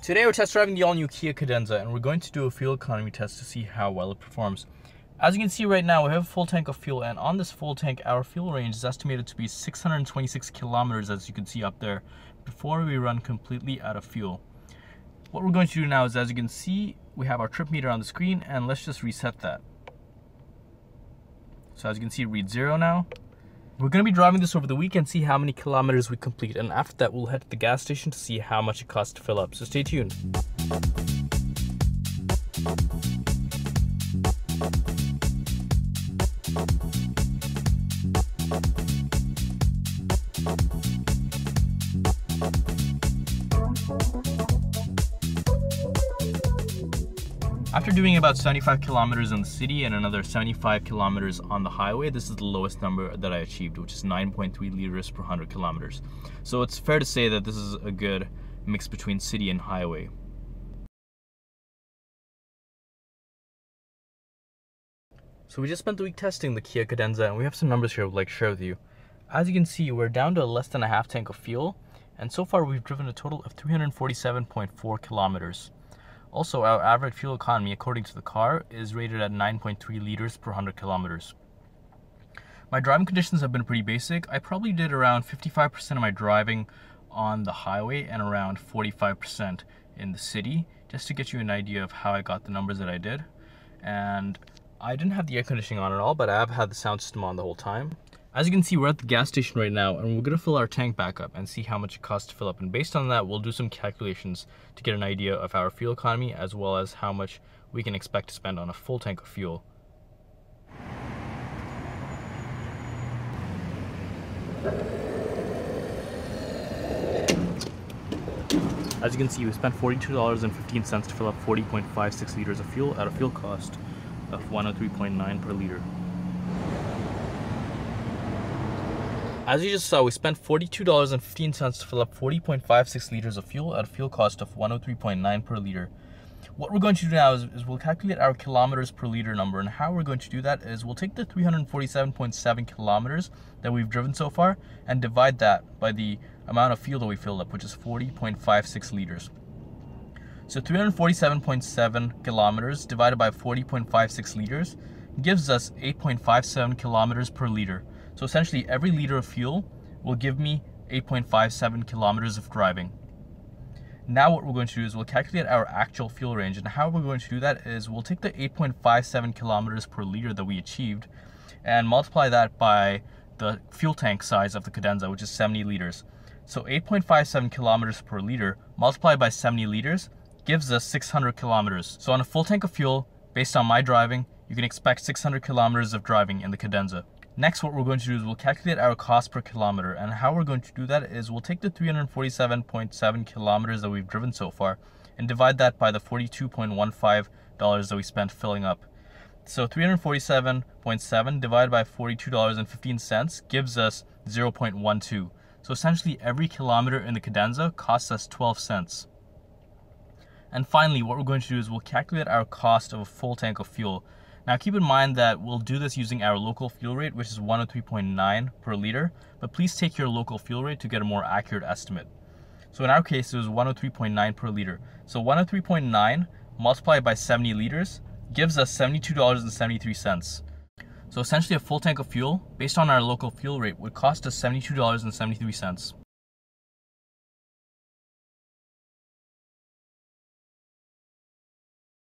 Today we're test driving the all-new KIA Cadenza, and we're going to do a fuel economy test to see how well it performs. As you can see right now, we have a full tank of fuel, and on this full tank, our fuel range is estimated to be 626 kilometers, as you can see up there, before we run completely out of fuel. What we're going to do now is, as you can see, we have our trip meter on the screen, and let's just reset that. So as you can see, it reads 0 now. We're going to be driving this over the weekend, see how many kilometers we complete, and after that we'll head to the gas station to see how much it costs to fill up. So stay tuned. After doing about 75 kilometers in the city and another 75 kilometers on the highway, this is the lowest number that I achieved, which is 9.3 liters per 100 kilometers. So it's fair to say that this is a good mix between city and highway. So we just spent the week testing the KIA Cadenza, and we have some numbers here I would like to share with you. As you can see, we're down to less than a half tank of fuel, and so far we've driven a total of 347.4 kilometers. Also, our average fuel economy, according to the car, is rated at 9.3 liters per 100 kilometers. My driving conditions have been pretty basic. I probably did around 55% of my driving on the highway and around 45% in the city, just to get you an idea of how I got the numbers that I did. And I didn't have the air conditioning on at all, but I have had the sound system on the whole time. As you can see, we're at the gas station right now, and we're going to fill our tank back up and see how much it costs to fill up. And based on that, we'll do some calculations to get an idea of our fuel economy, as well as how much we can expect to spend on a full tank of fuel. As you can see, we spent $42.15 to fill up 40.56 liters of fuel at a fuel cost of $103.9 per liter. As you just saw, we spent $42.15 to fill up 40.56 liters of fuel at a fuel cost of $103.9 per liter. What we're going to do now is we'll calculate our kilometers per liter number, and how we're going to do that is we'll take the 347.7 kilometers that we've driven so far and divide that by the amount of fuel that we filled up, which is 40.56 liters. So 347.7 kilometers divided by 40.56 liters gives us 8.57 kilometers per liter. So essentially, every liter of fuel will give me 8.57 kilometers of driving. Now what we're going to do is we'll calculate our actual fuel range, and how we're going to do that is we'll take the 8.57 kilometers per liter that we achieved and multiply that by the fuel tank size of the Cadenza, which is 70 liters. So 8.57 kilometers per liter multiplied by 70 liters gives us 600 kilometers. So on a full tank of fuel, based on my driving, you can expect 600 kilometers of driving in the Cadenza. Next, what we're going to do is we'll calculate our cost per kilometer, and how we're going to do that is we'll take the 347.7 kilometers that we've driven so far and divide that by the $42.15 that we spent filling up. So 347.7 divided by $42.15 gives us 0.12. So essentially, every kilometer in the Cadenza costs us 12 cents. And finally, what we're going to do is we'll calculate our cost of a full tank of fuel. Now keep in mind that we'll do this using our local fuel rate, which is 103.9 per liter, but please take your local fuel rate to get a more accurate estimate. So in our case, it was 103.9 per liter. So 103.9 multiplied by 70 liters gives us $72.73. So essentially, a full tank of fuel, based on our local fuel rate, would cost us $72.73.